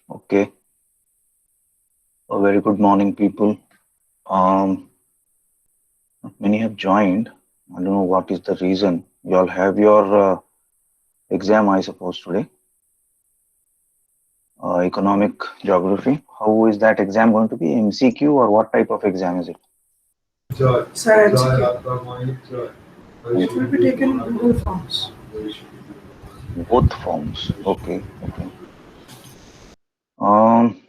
Okay, a very good morning, people. Um, Many have joined. I don't know what is the reason. You all have your exam, I suppose, today. Economic geography. How is that exam going to be? MCQ or what type of exam is it? Sir, MCQ. It will be taken in Google Forms. Both forms. Okay, okay. Um,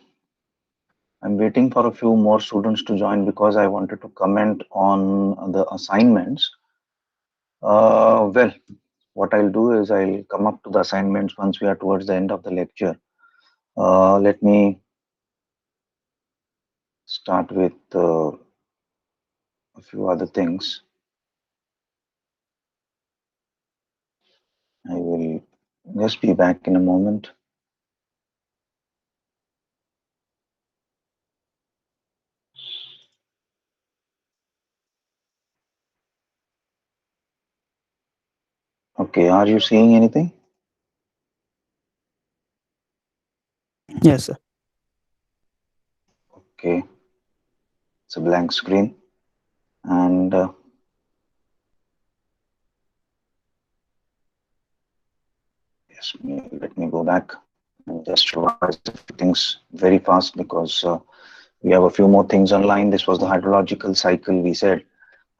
I'm waiting for a few more students to join because I wanted to comment on the assignments. Well, what I'll do is I'll come up to the assignments once we are towards the end of the lecture. Let me start with a few other things. I will just be back in a moment. Okay, are you seeing anything? Yes, sir. Okay, it's a blank screen. And yes, let me go back and just revise a few things very fast because we have a few more things online. This was the hydrological cycle. We said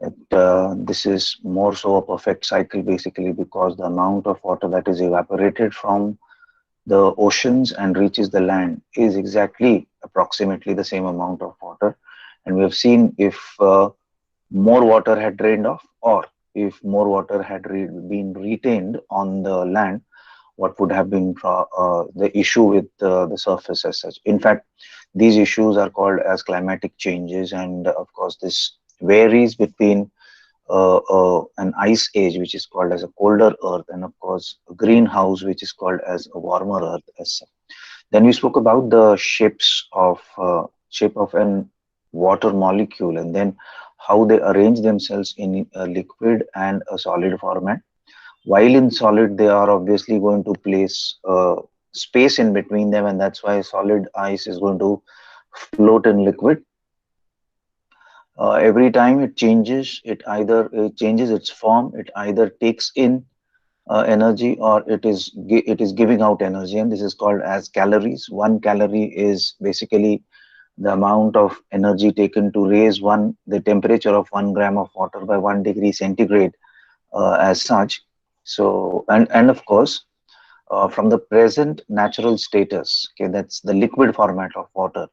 that this is more so a perfect cycle basically because the amount of water that is evaporated from the oceans and reaches the land is exactly approximately the same amount of water. And we have seen if more water had drained off or if more water had been retained on the land, what would have been the issue with the surface as such. In fact, these issues are called as climatic changes, and of course, this varies between an ice age, which is called as a colder Earth, and of course, a greenhouse, which is called as a warmer Earth. As such. Then we spoke about the shape of an water molecule, and then how they arrange themselves in a liquid and a solid format. While in solid, they are obviously going to place space in between them, and that's why solid ice is going to float in liquid. Every time it changes, it changes its form. It either takes in energy or it is giving out energy, and this is called as calories. One calorie is basically the amount of energy taken to raise the temperature of 1 gram of water by 1 degree centigrade as such. So and of course from the present natural status, okay, that's the liquid format of water.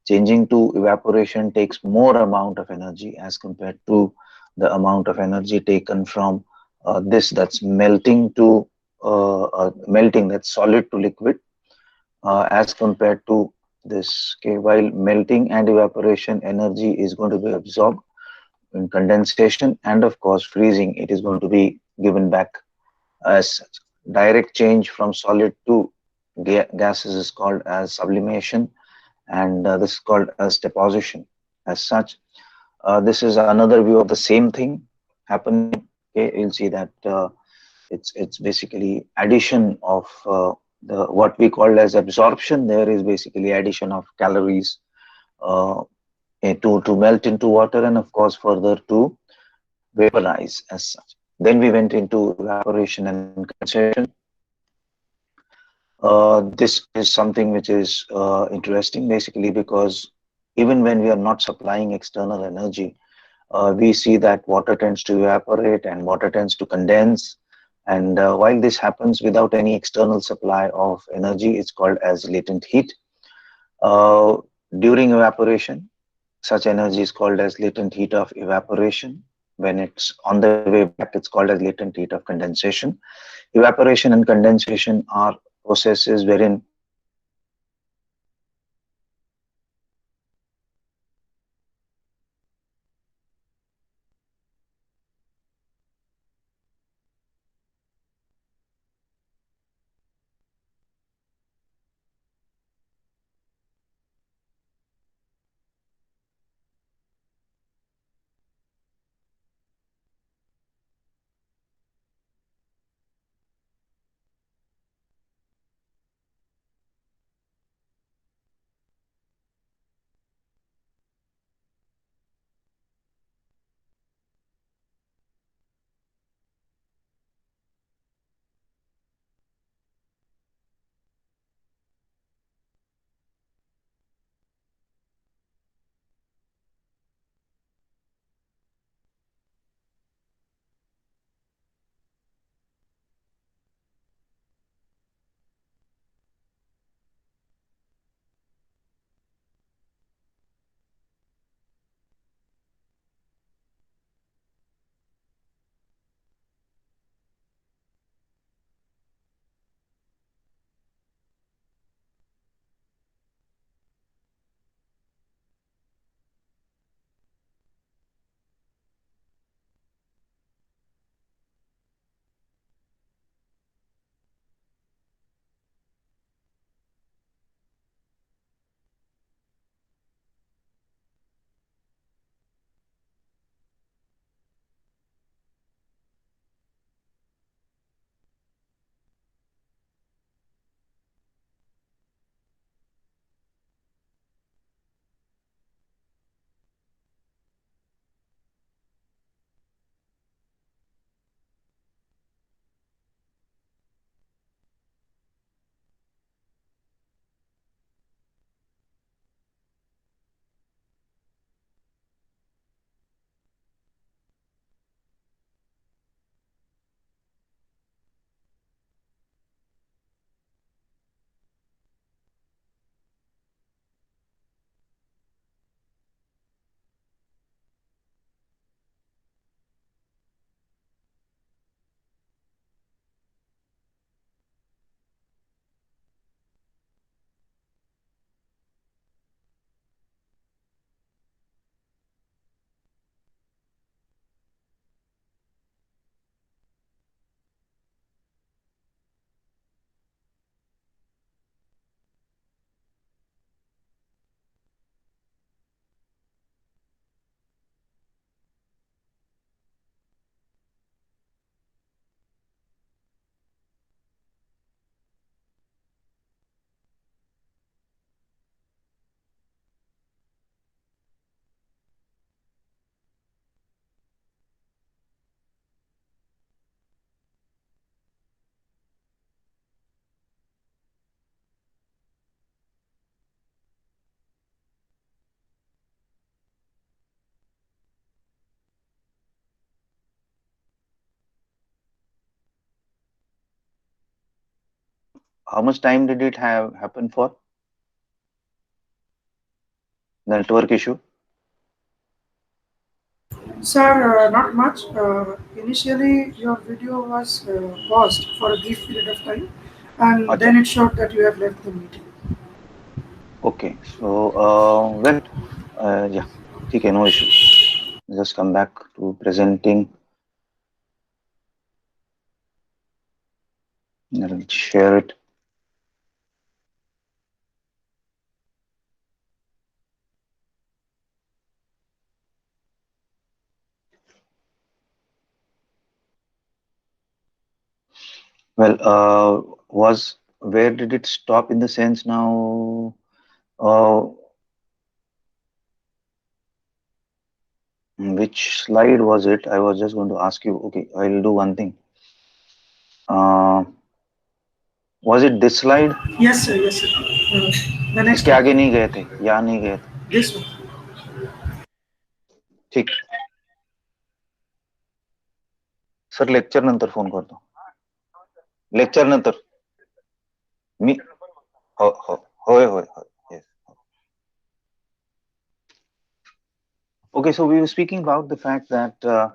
Changing to evaporation takes more amount of energy as compared to the amount of energy taken from this that's melting, that's solid to liquid, as compared to this. Okay, while melting and evaporation energy is going to be absorbed in condensation, and of course freezing, it is going to be given back as such. Direct change from solid to gases is called as sublimation, and this is called as deposition. As such, this is another view of the same thing happening. Okay, you'll see that it's basically addition of the what we call as absorption. There is basically addition of calories uh, to melt into water, and of course further to vaporize as such. Then we went into evaporation and condensation. This is something which is interesting basically because even when we are not supplying external energy, we see that water tends to evaporate and water tends to condense. And while this happens without any external supply of energy, it's called as latent heat. Uh, During evaporation, such energy is called as latent heat of evaporation. When it's on the way back, it's called as latent heat of condensation. Evaporation and condensation are processes wherein How much time did it have happen for? The network issue? Sir, not much. Initially, your video was paused for a brief period of time, and Acha. then it showed that you have left the meeting. Okay. So, well, yeah. Okay, no issues. Just come back to presenting. I'll share it. Well, where did it stop in the sense now? Uh, which slide was it? I was just going to ask you. Okay, I'll do one thing. Uh, was it this slide? Yes, sir. Yes, sir. The next इसके one. आगे नहीं गए थे या नहीं गए थे This one. ठीक सर लेक्चर नंतर फोन करतो लेक्चर नंतर मी हो हो होय होय होय yes. Okay, so we were speaking about the fact that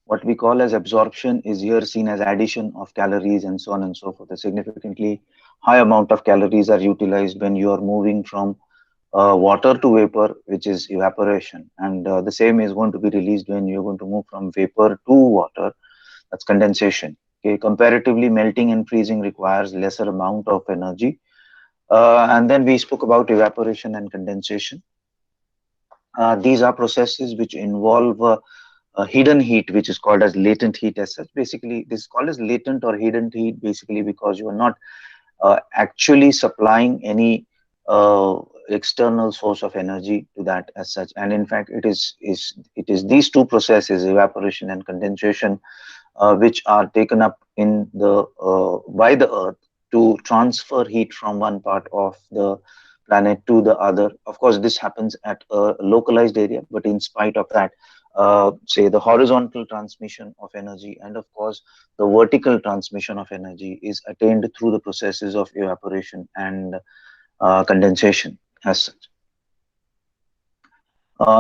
what we call as absorption is here seen as addition of calories and so on and so forth. A significantly high amount of calories are utilized when you are moving from water to vapor, which is evaporation, and the same is going to be released when you're going to move from vapor to water, that's condensation. Okay, comparatively, melting and freezing requires lesser amount of energy. And then we spoke about evaporation and condensation. These are processes which involve hidden heat, which is called as latent heat as such. Basically, this is called as latent or hidden heat basically because you are not actually supplying any external source of energy to that as such. And in fact, it is these two processes, evaporation and condensation, which are taken up in the by the Earth to transfer heat from one part of the planet to the other. Of course, this happens at a localized area, but in spite of that, say the horizontal transmission of energy and of course the vertical transmission of energy is attained through the processes of evaporation and condensation as such.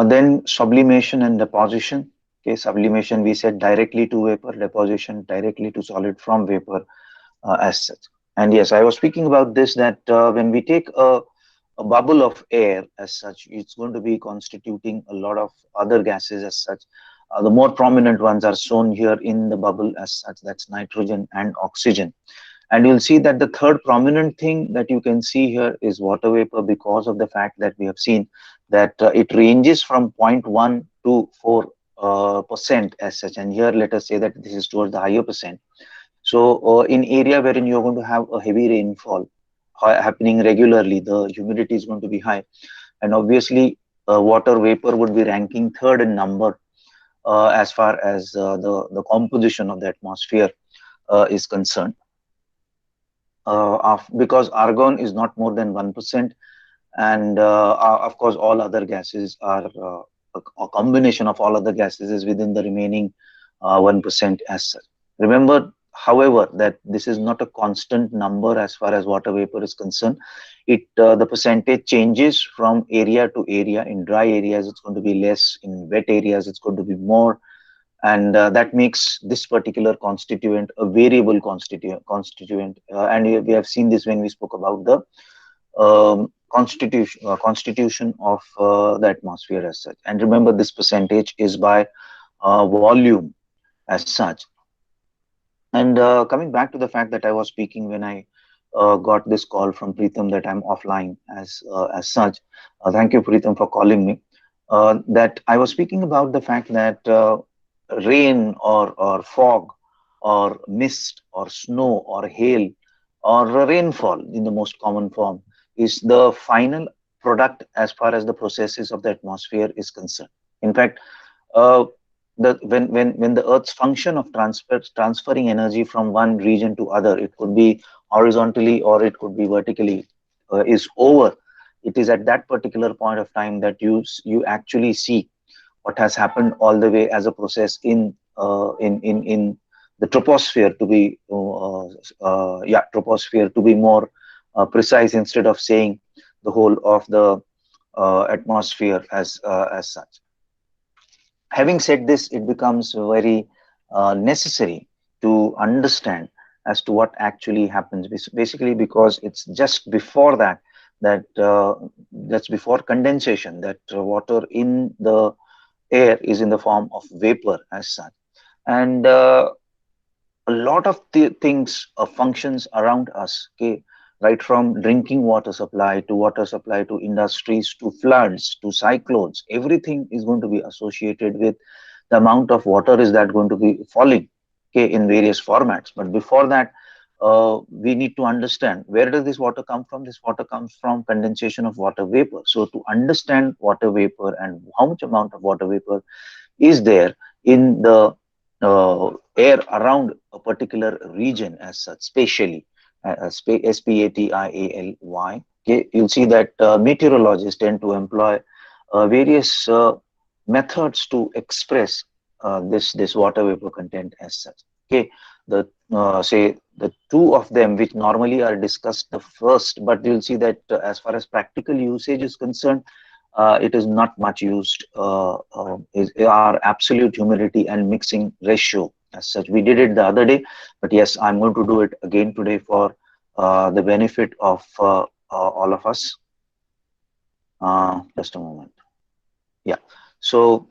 Then sublimation and deposition. Okay, sublimation we said directly to vapor, deposition directly to solid from vapor as such. And yes, I was speaking about this that when we take a bubble of air as such, it's going to be constituting a lot of other gases as such. The more prominent ones are shown here in the bubble as such, that's nitrogen and oxygen. And you'll see that the third prominent thing that you can see here is water vapor because of the fact that we have seen that it ranges from 0.1 to 4% as such. And here, let us say that this is towards the higher percent. So in area wherein you're going to have a heavy rainfall happening regularly, the humidity is going to be high. And obviously, water vapor would be ranking third in number as far as the composition of the atmosphere is concerned. Because argon is not more than 1%, and of course all other gases are a combination of all other gases is within the remaining 1% as such. Remember, however, that this is not a constant number as far as water vapor is concerned. The percentage changes from area to area. In dry areas it's going to be less, in wet areas it's going to be more, and that makes this particular constituent a variable constituent. And we have seen this when we spoke about the constitution of the atmosphere as such. And remember, this percentage is by volume as such. And coming back to the fact that I was speaking when I got this call from Preetham that I'm offline as such. Thank you, Preetham, for calling me. That I was speaking about the fact that rain or fog or mist or snow or hail or rainfall in the most common form is the final product as far as the processes of the atmosphere is concerned. In fact, uh, when the Earth's function of transferring energy from one region to other, it could be horizontally or it could be vertically, is over. It is at that particular point of time that you actually see what has happened all the way as a process in the troposphere to be troposphere to be more precise, instead of saying the whole of the atmosphere as such. Having said this, it becomes very necessary to understand as to what actually happens. Basically, because it's just before that's before condensation, that water in the air is in the form of vapor as such. And a lot of the things functions around us, okay, right from drinking water supply to industries to floods to cyclones, everything is going to be associated with the amount of water is that going to be falling, okay, in various formats. But before that, we need to understand, where does this water come from? This water comes from condensation of water vapor. So to understand water vapor and how much amount of water vapor is there in the air around a particular region as such, spatially, SPATIALY. Okay, you'll see that meteorologists tend to employ various methods to express this water vapor content as such. Okay, the say the two of them which normally are discussed the first, but you'll see that as far as practical usage is concerned, it is not much used, is our absolute humidity and mixing ratio as such. We did it the other day, but yes, I'm going to do it again today for the benefit of all of us. Just a moment. Yeah. So,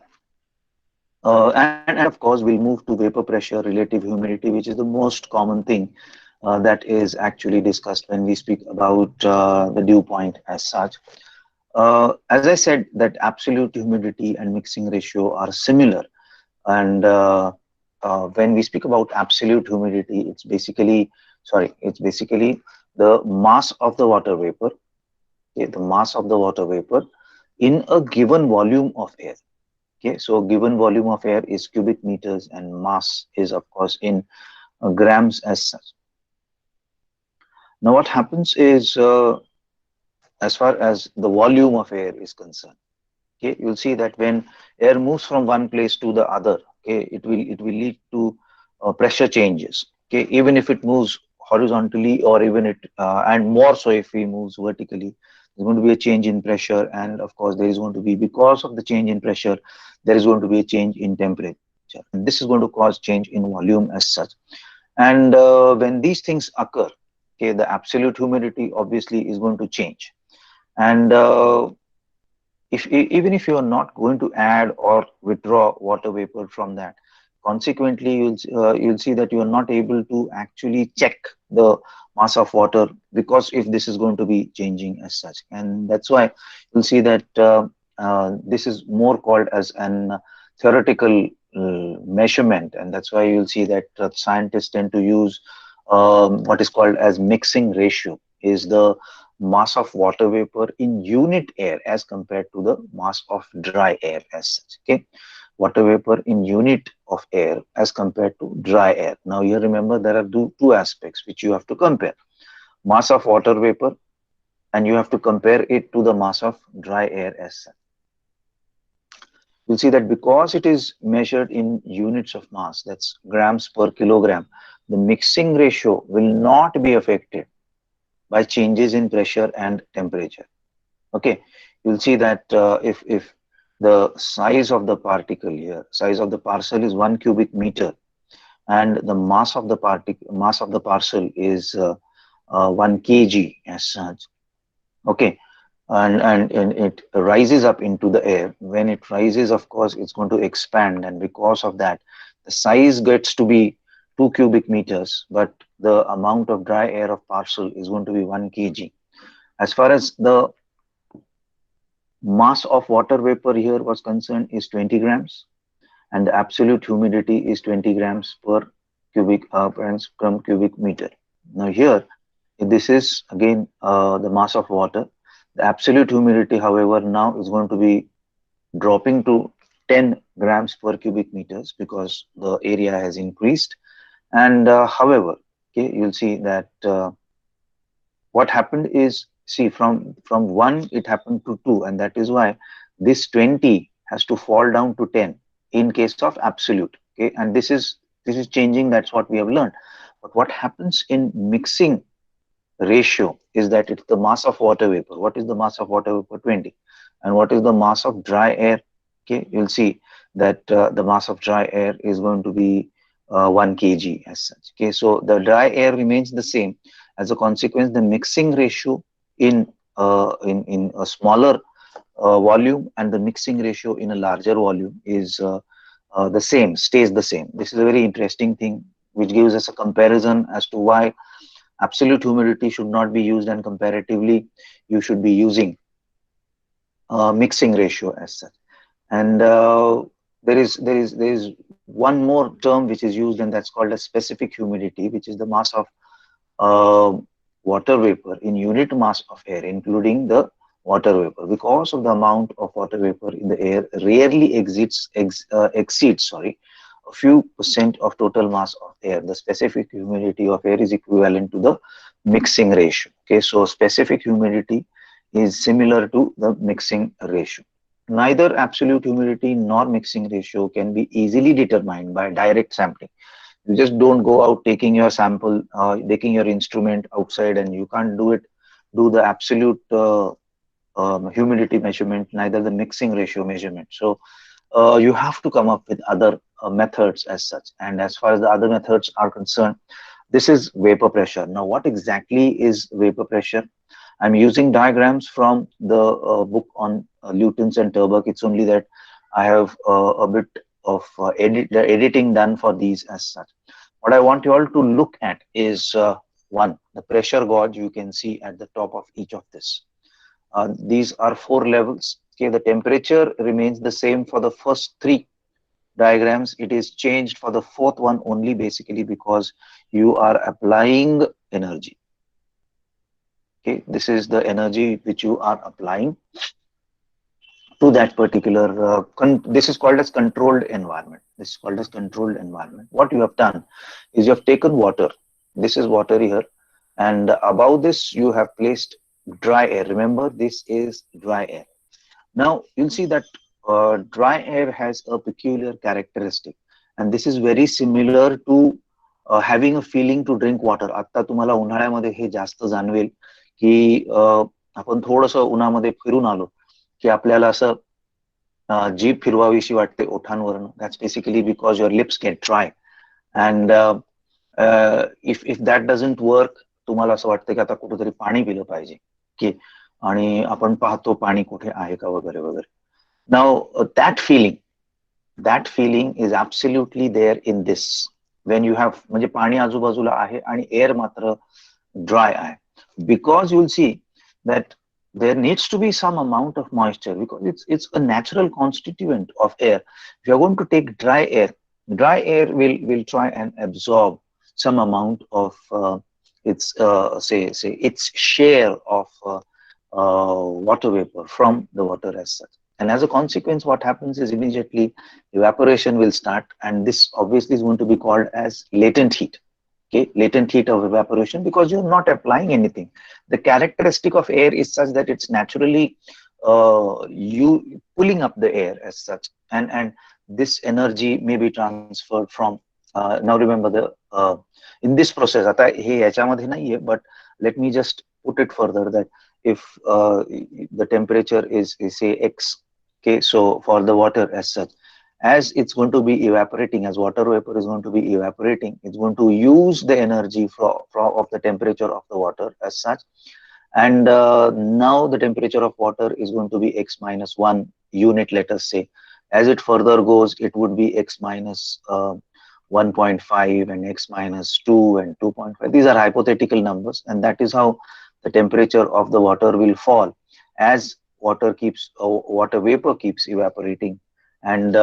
and of course, we'll move to vapor pressure, relative humidity, which is the most common thing that is actually discussed when we speak about the dew point as such. As I said, that absolute humidity and mixing ratio are similar. And when we speak about absolute humidity, it's basically the mass of the water vapor, okay, the mass of the water vapor in a given volume of air. Okay, so given volume of air is cubic meters and mass is of course in grams as such. Now what happens is, as far as the volume of air is concerned, okay, you'll see that when air moves from one place to the other, okay, it will lead to pressure changes, okay, even if it moves horizontally, or even it and more so if we moves vertically, there's going to be a change in pressure. And of course there is going to be, because of the change in pressure, there is going to be a change in temperature, and this is going to cause change in volume as such. And when these things occur, okay, the absolute humidity obviously is going to change. And even if you are not going to add or withdraw water vapor from that, consequently you'll see that you are not able to actually check the mass of water, because if this is going to be changing as such. And that's why you'll see that this is more called as an theoretical measurement, and that's why you'll see that scientists tend to use what is called as mixing ratio, is the mass of water vapor in unit air as compared to the mass of dry air as such. Okay, water vapor in unit of air as compared to dry air. Now here remember, there are two aspects which you have to compare: mass of water vapor, and you have to compare it to the mass of dry air as such. You'll see that because it is measured in units of mass, that's grams per kilogram, the mixing ratio will not be affected by changes in pressure and temperature. Okay, you'll see that if the size of the particle here, size of the parcel is 1 cubic meter, and the mass of the parcel is 1 kg as such. Okay, and it rises up into the air. When it rises, of course, it's going to expand, and because of that, the size gets to be 2 cubic meters, but the amount of dry air of parcel is going to be 1 kg. As far as the mass of water vapor here was concerned is 20 grams, and the absolute humidity is 20 grams per cubic meter. Now here, this is again the mass of water. The absolute humidity, however, now is going to be dropping to 10 grams per cubic meters because the area has increased. And however, okay, you'll see that what happened is, see, from 1 it happened to 2, and that is why this 20 has to fall down to 10 in case of absolute. Okay, and this is This is changing. That's what we have learned. But what happens in mixing ratio is that it's the mass of water vapor. What is the mass of water vapor? 20. And what is the mass of dry air? Okay, you'll see that the mass of dry air is going to be 1 kg as such. Okay, so the dry air remains the same. As a consequence, the mixing ratio in a smaller volume and the mixing ratio in a larger volume is the same, stays the same. This is a very interesting thing which gives us a comparison as to why absolute humidity should not be used and comparatively you should be using mixing ratio as such. And there is one more term which is used, and that's called as specific humidity, which is the mass of uh, water vapor in unit mass of air, including the water vapor, because of the amount of water vapor in the air rarely exceeds a few percent of total mass of air. The specific humidity of air is equivalent to the mixing ratio. Okay, so specific humidity is similar to the mixing ratio. Neither absolute humidity nor mixing ratio can be easily determined by direct sampling. You just don't go out taking your sample, taking your instrument outside, and you can't do the absolute humidity measurement, neither the mixing ratio measurement. So you have to come up with other methods as such. And as far as the other methods are concerned, this is vapor pressure. Now, what exactly is vapor pressure? I'm using diagrams from the book on Lutens and Turbuck. It's only that I have a bit of editing done for these as such. What I want you all to look at is one, the pressure gauge you can see at the top of each of this. These are 4 levels. Okay, the temperature remains the same for the first 3 diagrams. It is changed for the 4th one only, basically because you are applying energy. Okay, this is the energy which you are applying to that particular this is called as controlled environment. This is called as controlled environment. What you have done is you have taken water. This is water here, and above this you have placed dry air. Remember, this is dry air. Now you'll see that dry air has a peculiar characteristic, and this is very similar to having a feeling to drink water. आता तुम्हाला उन्हाळ्यामध्ये हे जास्त जाणवेल की आपण थोडंसं उन्हामध्ये फिरून आलो की आपल्याला असं जीभ फिरवावीशी वाटते ओठांवरनं. That's basically because your lips get dry, and if that doesn't work, तुम्हाला असं वाटतं की आता कुठेतरी पाणी पिलं पाहिजे की आणि आपण पाहतो पाणी कुठे आहे का वगैरे वगैरे. Now that feeling is absolutely there in this. When you have म्हणजे पाणी आजूबाजूला आहे आणि एअर मात्र ड्राय आहे, because you'll see that there needs to be some amount of moisture, because it's a natural constituent of air. If you're going to take dry air will try and absorb some amount of its its share of water vapor from the water as such. And as a consequence, what happens is immediately evaporation will start, and this obviously is going to be called as latent heat. Okay, latent heat of evaporation, because you're not applying anything. The characteristic of air is such that it's naturally you pulling up the air as such, and this energy may be transferred from now remember the in this process आता हे याच्यामध्ये नाहीये, but let me just put it further that if the temperature is say x, okay, so for the water as such, as it's going to be evaporating, as water vapor is going to be evaporating, it's going to use the energy of the temperature of the water as such. And now the temperature of water is going to be x minus 1 unit, let us say. As it further goes, it would be x minus 1.5 and x minus 2 and 2.5. These are hypothetical numbers, and that is how the temperature of the water will fall as water vapor keeps evaporating. And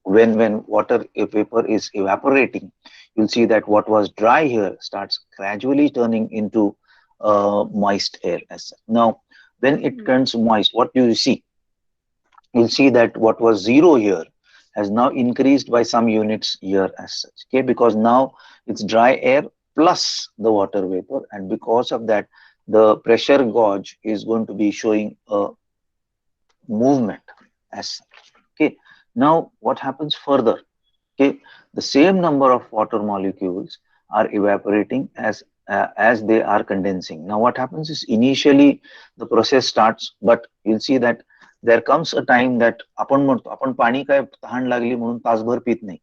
when water vapor is evaporating, you'll see that what was dry here starts gradually turning into moist air as such. Now, when it turns moist, what do you see? You'll see that what was 0 here has now increased by some units here as such. Okay, because now it's dry air plus the water vapor, and because of that, the pressure gauge is going to be showing a movement as such. Okay, now what happens further? Okay, the same number of water molecules are evaporating as they are condensing. Now, what happens is initially the process starts, but you'll see that there comes a time that आपण म्हणतो आपण पाणी काय तहान लागली म्हणून तासभर पित नाही.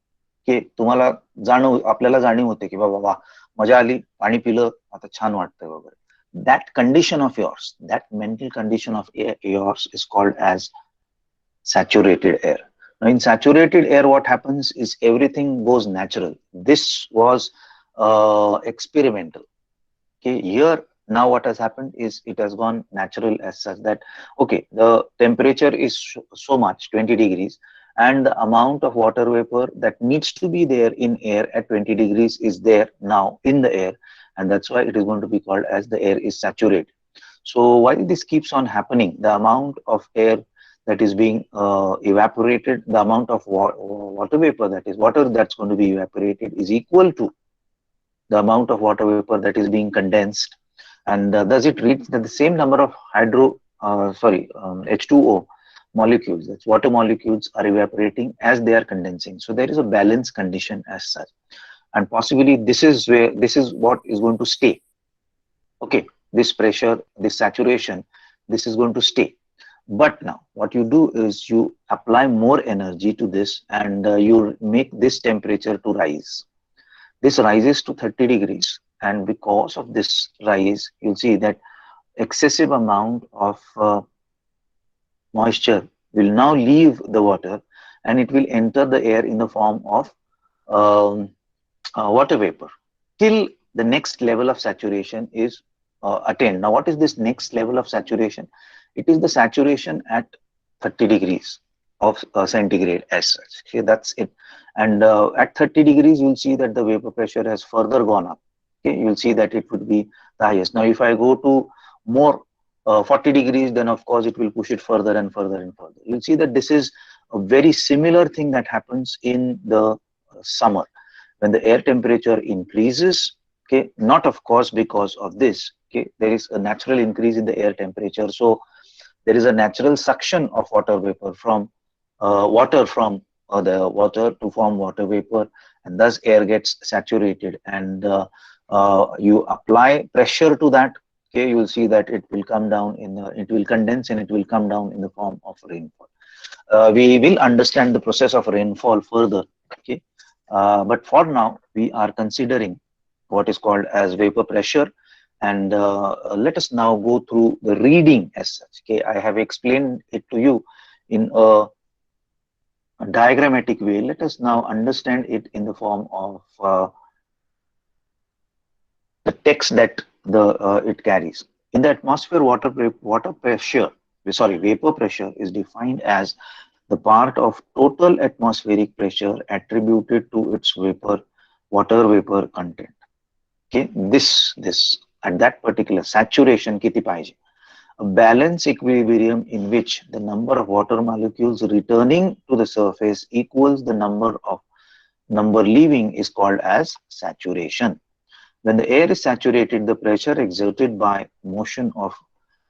की तुम्हाला आपल्याला जाणीव होते की बाबा वा मजा आली पाणी पिलं आता छान वाटतंय वगैरे. That condition of yours, that mental condition of yours is called as saturated air. Now, in saturated air, what happens is everything goes natural. This was experimental. Okay, here now what has happened is it has gone natural as such that okay, the temperature is so much 20 degrees, and the amount of water vapor that needs to be there in air at 20 degrees is there now in the air, and that's why it is going to be called as the air is saturated. So while this keeps on happening, the amount of air that is being evaporated, the amount of water vapor, that is water that's going to be evaporated, is equal to the amount of water vapor that is being condensed, and thus it reads that the same number of H2O molecules, that's water molecules, are evaporating as they are condensing. So there is a balance condition as such, and possibly this is what is going to stay. Okay, this pressure, this saturation, this is going to stay. But now what you do is you apply more energy to this, and you make this temperature to rise. This rises to 30 degrees, and because of this rise, you'll see that excessive amount of moisture will now leave the water, and it will enter the air in the form of water vapor till the next level of saturation is attained. Now, what is this next level of saturation? It is the saturation at 30 degrees of centigrade as such. Okay, that's it. And at 30 degrees, you'll see that the vapor pressure has further gone up. Okay, you'll see that it would be the highest. Now, if I go to more 40 degrees, then of course it will push it further and further and further. You'll see that this is a very similar thing that happens in the summer when the air temperature increases. Okay, not of course because of this. Okay, there is a natural increase in the air temperature, so there is a natural suction of water vapor from water from the water to form water vapor, and thus air gets saturated, and you apply pressure to that. Okay, you will see that it will come down it will condense and it will come down in the form of rainfall. We will understand the process of rainfall further. Okay, but for now we are considering what is called as vapor pressure, and let us now go through the reading as such. Okay, I have explained it to you in a diagrammatic way. Let us now understand it in the form of the text that it carries. In the atmosphere, vapor pressure is defined as the part of total atmospheric pressure attributed to its water vapor content. Okay, this at that particular saturation kiti pahije. A balance equilibrium in which the number of water molecules returning to the surface equals the number leaving is called as saturation. When the air is saturated, the pressure exerted by motion of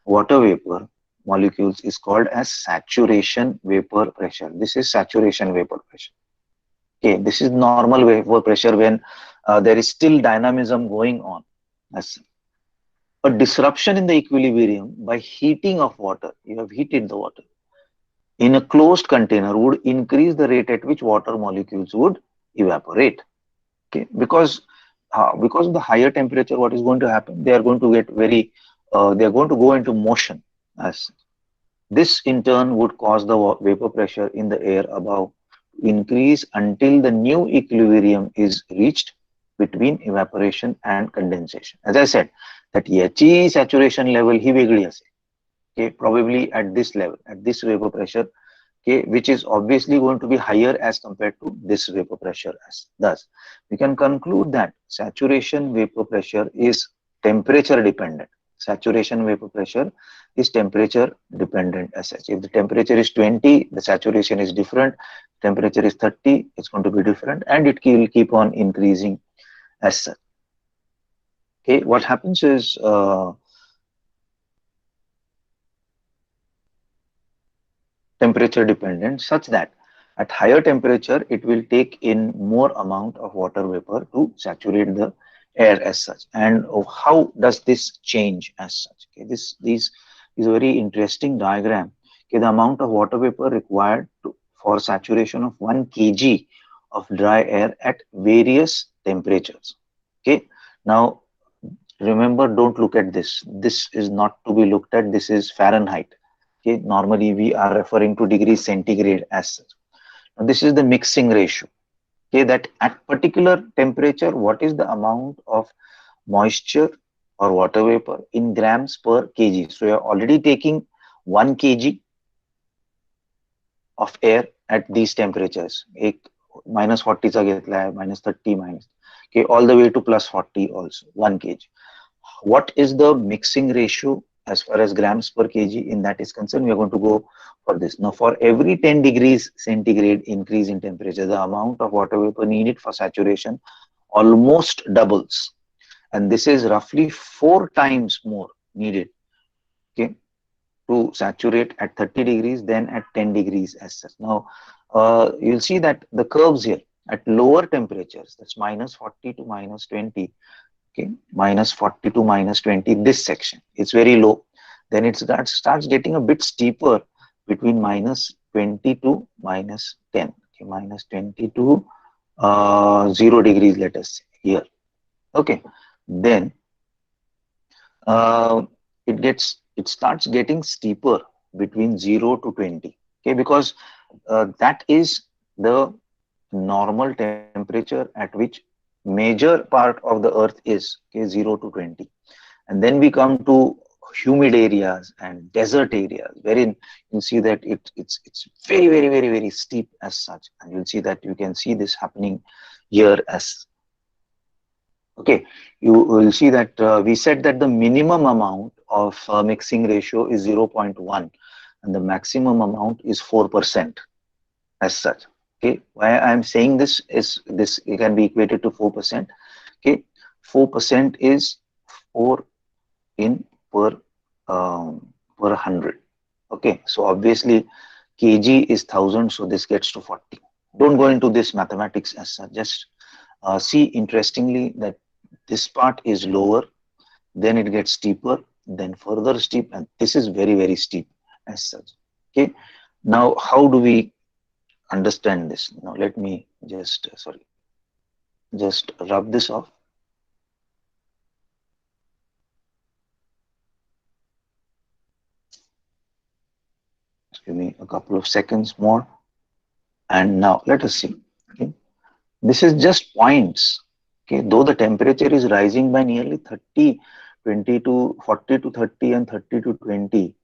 water vapor molecules is called as saturation vapor pressure. This is saturation vapor pressure. Okay, this is normal vapor pressure when there is still dynamism going on. As a disruption in the equilibrium by heating of water, you have heated the water in a closed container, would increase the rate at which water molecules would evaporate. Okay, because of the higher temperature, what is going to happen? They are going to get they are going to go into motion. As this in turn would cause the vapor pressure in the air above to increase until the new equilibrium is reached between evaporation and condensation. As I said, that yachi saturation level hi vegli ase. Okay, probably at this level, at this vapor pressure, okay, which is obviously going to be higher as compared to this vapor pressure. Thus, we can conclude that saturation vapor pressure is temperature dependent. Saturation vapor pressure is temperature dependent as such. If the temperature is 20, the saturation is different. Temperature is 30, it's going to be different, and it will keep on increasing as such. Okay, what happens is temperature dependent such that At higher temperature, it will take in more amount of water vapor to saturate the air as such. And how does this change as such? Okay, this is a very interesting diagram. Okay, the amount of water vapor required for saturation of 1 kg of dry air at various temperatures. Okay, now remember, don't look at this. This is not to be looked at. This is Fahrenheit. Okay, normally we are referring to degrees centigrade as such. Now, this is the mixing ratio. Okay, that at particular temperature, what is the amount of moisture or water vapor in grams per kg? So you're already taking 1 kg of air at these temperatures. एक -40 चा घेतला है, -30 minus. Okay, all the way to +40 also 1 kg. What is the mixing ratio as far as grams per kg in that is concerned? We are going to go for this. Now, for every 10 degrees centigrade increase in temperature, the amount of water vapor needed for saturation almost doubles. And this is roughly 4 times more needed, okay, to saturate at 30 degrees than at 10 degrees as such. Now, you'll see that the curves here at lower temperatures, that's -40 to -20, okay, -40 to -20, this section, it's very low. Then it starts getting a bit steeper between -20 to -10, okay, -20 to 0 degrees, let us say here. Okay, then it starts getting steeper between 0 to 20, okay, because that is the normal temperature at which major part of the earth is, okay, 0 to 20. And then we come to humid areas and desert areas wherein you see that it's very steep as such, and you'll see that you can see this happening here as okay. You will see that we said that the minimum amount of mixing ratio is 0.1 and the maximum amount is 4% as such. Okay, why I'm saying this is this it can be equated to 4%. Okay, 4% is 4 in per 100. Okay, so obviously kg is 1000, so this gets to 40. Don't go into this mathematics as such. Just see interestingly that this part is lower, then it gets steeper, then further steep, and this is very steep as such. Okay, now how do we understand this? Now let me just just rub this off. Just give me a couple of seconds more, and now let us see. Okay, this is just points. Okay, though the temperature is rising by nearly 30, 20 to 40 to 30 and 30 to 20.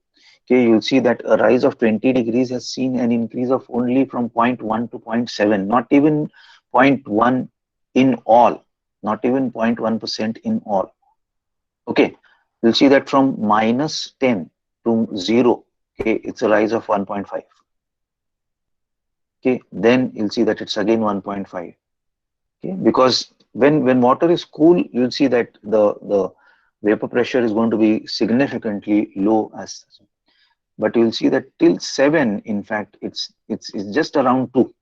Okay, you'll see that a rise of 20 degrees has seen an increase of only from 0.1 to 0.7, not even 0.1 in all, not even 0.1% in all. Okay, you'll see that from -10 to 0, okay, it's a rise of 1.5. Okay, then you'll see that it's again 1.5. Okay, because when water is cool, you'll see that the vapor pressure is going to be significantly low as such. But you'll see that till 7, in fact, it's just around 2.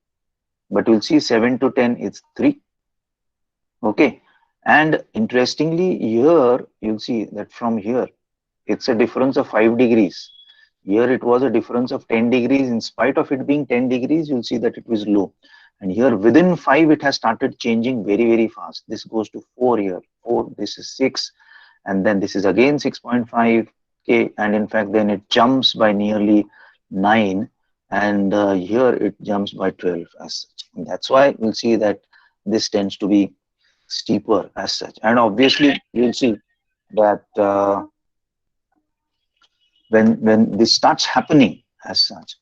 But you'll see 7 to 10, it's 3. Okay, and interestingly here, you'll see that from here, it's a difference of 5 degrees. Here it was a difference of 10 degrees. In spite of it being 10 degrees, you'll see that it was low. And here within 5, it has started changing very fast. This goes to 4 here, 4, this is 6, and then this is again 6.5. Okay, and in fact then it jumps by nearly 9, and here it jumps by 12 as such. And that's why we'll see that this tends to be steeper as such. And obviously you'll see that when this starts happening as such,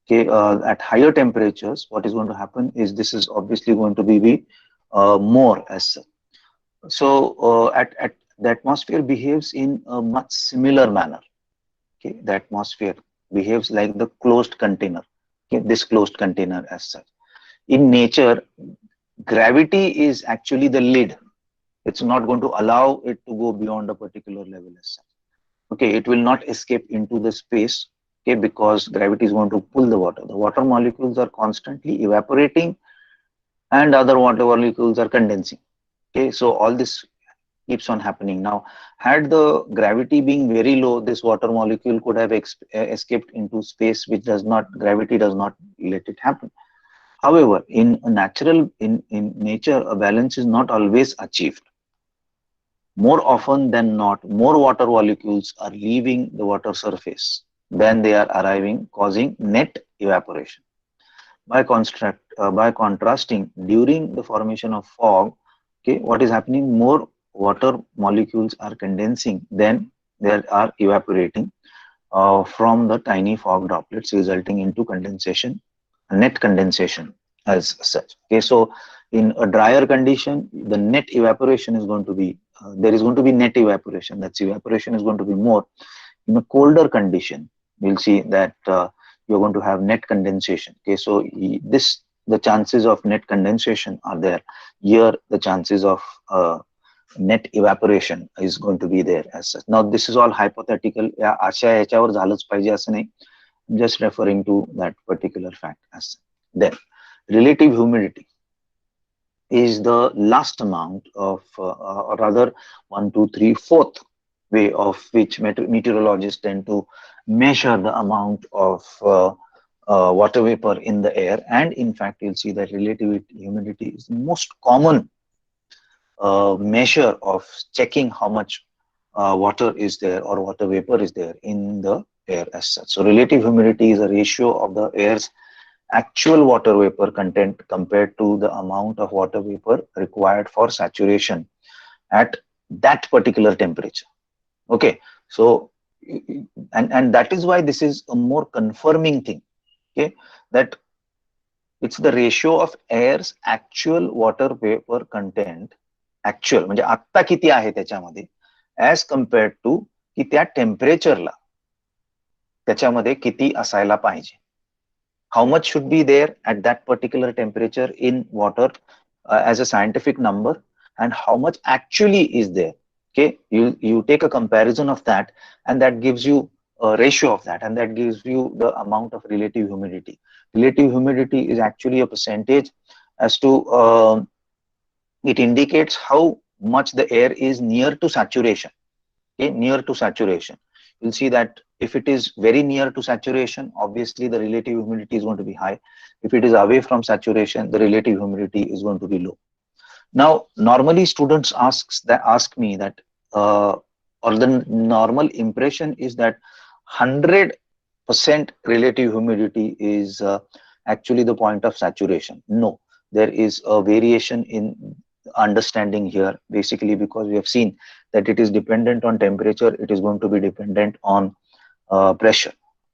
okay, at higher temperatures, what is going to happen is this is obviously going to be more as such. So at the atmosphere behaves in a much similar manner. Okay, the atmosphere behaves like the closed container. Okay, this closed container as such. In nature, gravity is actually the lid. It's not going to allow it to go beyond a particular level as such. Okay, it will not escape into the space. okay, because gravity is going to pull the water. The water molecules are constantly evaporating and other water molecules are condensing. Okay, so all this keeps on happening. Now, had the gravity being very low, this water molecule could have escaped into space, which does not, gravity does not let it happen. However, in a natural, in nature, a balance is not always achieved. More often than not, more water molecules are leaving the water surface than they are arriving, causing net evaporation. By contrasting, during the formation of fog, okay, what is happening? More water molecules are condensing than they are evaporating from the tiny fog droplets, resulting into condensation, net condensation as such. Okay, so in a drier condition, the net evaporation is going to be there is going to be net evaporation. That's evaporation is going to be more. In a colder condition, we'll see that you're going to have net condensation. Okay, so this the chances of net condensation are there. Here, the chances of net evaporation is going to be there as such. Now, this is all hypothetical. या अशा याच्यावर झालंच पाहिजे असं नाही. I'm just referring to that particular fact as such. Then, relative humidity is the last amount of, or rather, 1, 2, 3, fourth way of which meteorologists tend to measure the amount of water vapor in the air. And in fact, you'll see that relative humidity is the most common measure of checking how much water is there or water vapor is there in the air as such. So relative humidity is a ratio of the air's actual water vapor content compared to the amount of water vapor required for saturation at that particular temperature. Okay, so and that is why this is a more confirming thing. Okay, that it's the ratio of air's actual water vapor content, actual म्हणजे आत्ता किती आहे त्याच्यामध्ये as compared to की त्या टेम्परेचरला त्याच्यामध्ये किती असायला पाहिजे. How much should be there at that particular temperature in water as a scientific number, and how much actually is there. Okay, you take a comparison of that, and that gives you a ratio of that, and that gives you the amount of relative humidity. Relative humidity is actually a percentage as to it indicates how much the air is near to saturation. Okay, near to saturation. You'll see that if it is very near to saturation, obviously the relative humidity is going to be high. If it is away from saturation, the relative humidity is going to be low. Now, normally students ask me that, or the normal impression is that 100% relative humidity is actually the point of saturation. No, there is a variation in understanding here, basically because we have seen that it is dependent on temperature, it is going to be dependent on pressure.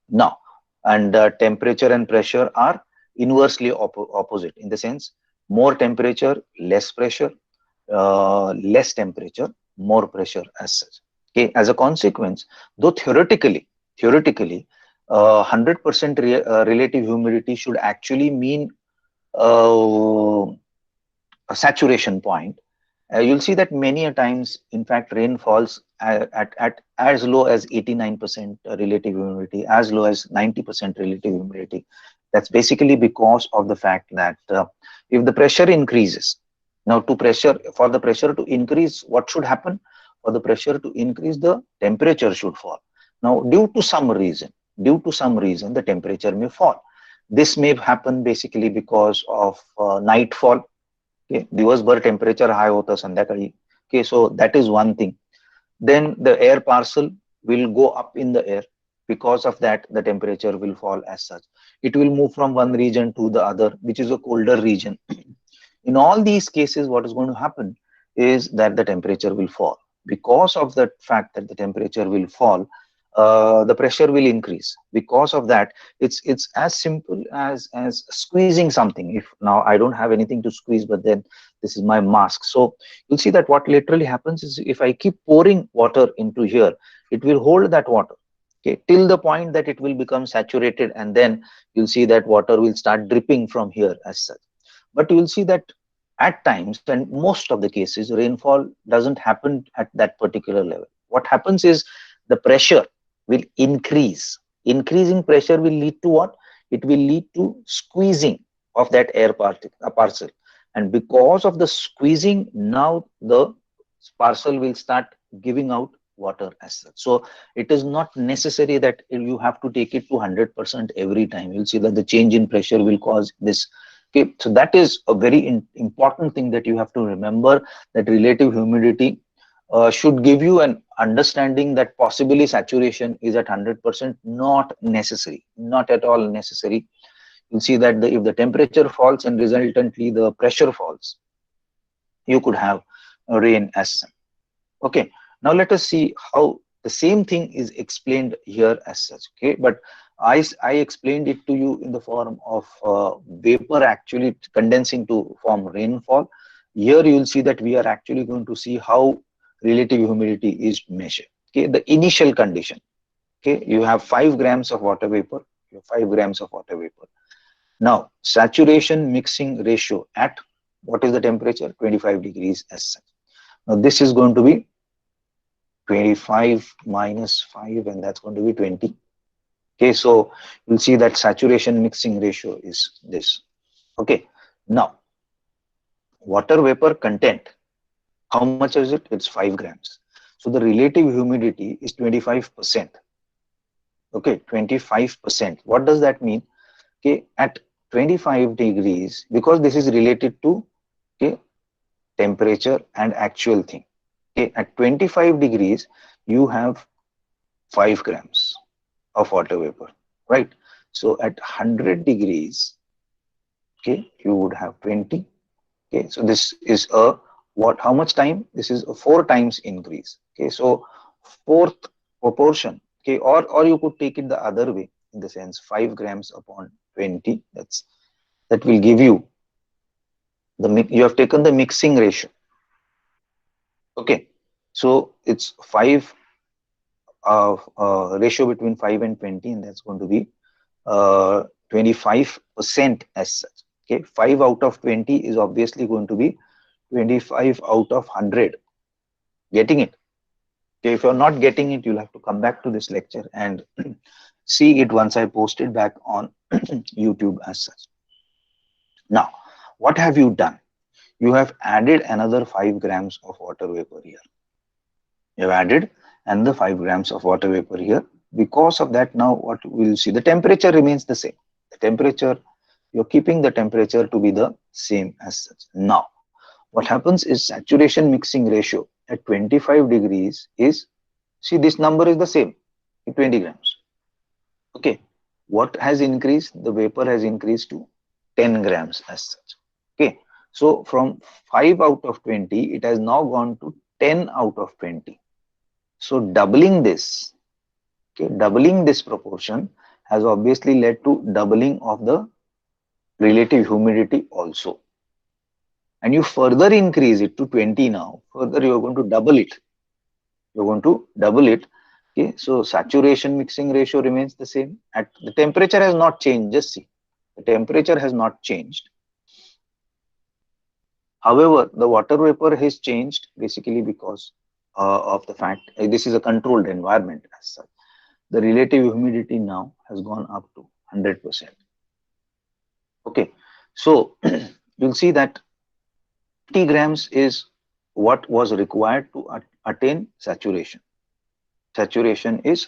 Now, and temperature and pressure are inversely opposite, in the sense more temperature, less pressure, less temperature, more pressure as such. Okay, as a consequence, though theoretically 100% relative humidity should actually mean a saturation point. You'll see that many a times, in fact, rain falls at as low as 89% relative humidity, as low as 90% relative humidity. That's basically because of the fact that if the pressure increases, now for the pressure to increase, what should happen? For the pressure to increase, the temperature should fall. Now, due to some reason, the temperature may fall. This may happen basically because of nightfall. Okay, दिवसभर temperature हाय होतं संध्याकाळी. Okay, so that is one thing. Then the air parcel will go up in the air. Because of that, the temperature will fall as such. It will move from one region to the other, which is a colder region. In all these cases, what is going to happen is that the temperature will fall. Because of the fact that the temperature will fall, the pressure will increase. Because of that, it's as simple as squeezing something. If now I don't have anything to squeeze, but then this is my mask. So you'll see that what literally happens is, if I keep pouring water into here, it will hold that water, okay, till the point that it will become saturated, and then you'll see that water will start dripping from here as such. But you'll see that at times, and most of the cases, rainfall doesn't happen at that particular level. What happens is the pressure will increase increasing pressure will lead to what? It will lead to squeezing of that air parcel. And because of the squeezing, now the parcel will start giving out water as such. So it is not necessary that you have to take it to 100% every time. You'll see that the change in pressure will cause this. Okay, so that is a very important thing that you have to remember, that relative humidity should give you an understanding that possibly saturation is at 100%, not necessary, not at all necessary. You'll see that if the temperature falls and resultantly the pressure falls, you could have rain as such. Okay, now let us see how the same thing is explained here as such. Okay, but I explained it to you in the form of vapor actually condensing to form rainfall. Here you will see that we are actually going to see how relative humidity is measured. Okay, the initial condition. Okay, you have 5 grams of water vapor. You have 5 grams of water vapor. Now, saturation mixing ratio at what is the temperature? 25 degrees as such. Now, this is going to be 25 minus 5, and that's going to be 20. Okay, so you'll see that saturation mixing ratio is this. Okay, now water vapor content, how much is it? It's 5 grams. So the relative humidity is 25%. Okay, 25%. What does that mean? Okay, at 25 degrees, because this is related to, okay, temperature and actual thing. Okay, at 25 degrees, you have 5 grams of water vapor, right? So at 100 degrees, okay, you would have 20. Okay, so this is a what? How much time? This is a 4 times increase. Okay, so fourth proportion. Okay, or you could take it the other way, in the sense 5 grams upon 20. That will give you you have taken the mixing ratio. Okay, so it's 5 ratio between 5 and 20, and that's going to be 25% as such. Okay, 5 out of 20 is obviously going to be 25 out of 100. Getting it? Okay, if you're not getting it, you'll have to come back to this lecture and see it once I post it back on YouTube as such. Now, what have you done? You have added another 5 grams of water vapor here. You have added another 5 grams of water vapor here. Because of that, now what we'll see, the temperature remains the same. The temperature, you're keeping the temperature to be the same as such. Now, what happens is saturation mixing ratio at 25 degrees is, see, this number is the same, 20 grams. Okay, what has increased? The vapor has increased to 10 grams as such. Okay, so from 5 out of 20, it has now gone to 10 out of 20. So doubling this, okay, doubling this proportion has obviously led to doubling of the relative humidity also. And you further increase it to 20 now, further you are going to double it. You're going to double it. Okay, so saturation mixing ratio remains the same. At the temperature has not changed. Just see, the temperature has not changed. However, the water vapor has changed basically because of the fact this is a controlled environment as such. The relative humidity now has gone up to 100%. Okay, so you'll see that 50 grams is what was required to attain saturation. Saturation is